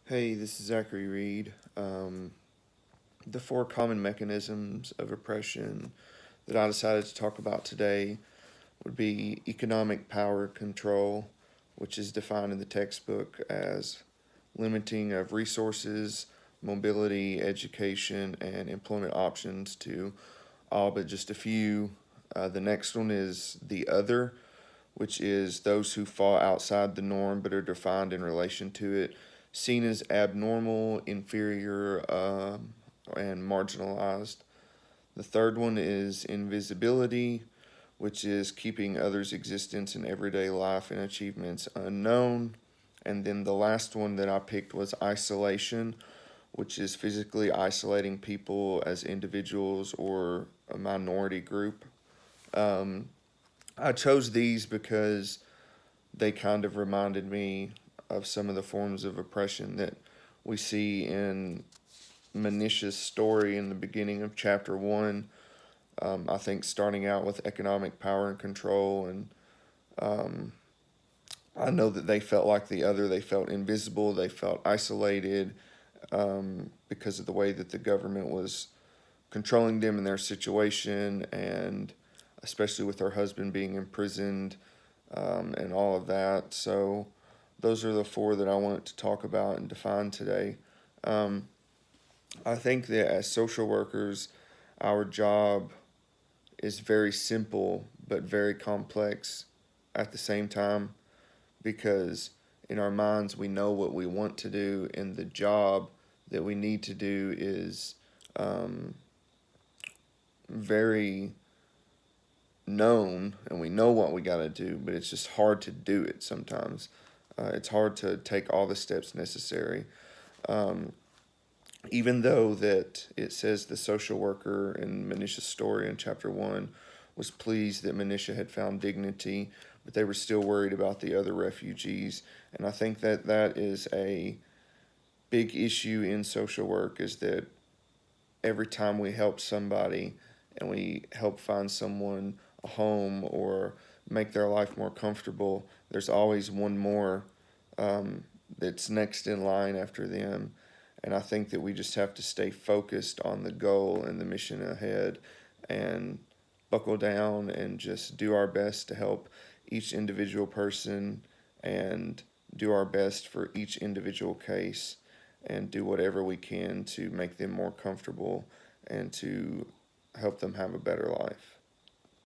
Hey, this is Zachary Reed. The four common mechanisms of oppression that I decided to talk about today would be economic power control, which is defined in the textbook as limiting of resources, mobility, education, and employment options to all but just a few. The next one is the other, which is those who fall outside the norm but are defined in relation to it, seen as abnormal, inferior, and marginalized. The third one is invisibility, which is keeping others' existence in everyday life and achievements unknown. And then the last one that I picked was isolation, which is physically isolating people as individuals or a minority group. Um, I chose these because they kind of reminded me of some of the forms of oppression that we see in Manisha's story in the beginning of chapter one. I think starting out with economic power and control, and um, I know that they felt like the other. They felt invisible. They felt isolated because of the way that the government was controlling them in their situation, and especially with her husband being imprisoned and all of that. So those are the four that I wanted to talk about and define today. Um, I think that as social workers, our job is very simple but very complex at the same time because in our minds we know what we want to do, and the job that we need to do is um, very known, and we know what we got to do, but it's just hard to do it sometimes. It's hard to take all the steps necessary. Um, Even though that it says the social worker in Manisha's story in chapter one was pleased that Manisha had found dignity, but they were still worried about the other refugees. And I think that that is a big issue in social work, is that every time we help somebody and we help find someone a home or make their life more comfortable, there's always one more um, that's next in line after them. And I think that we just have to stay focused on the goal and the mission ahead and buckle down and just do our best to help each individual person and do our best for each individual case and do whatever we can to make them more comfortable and to help them have a better life.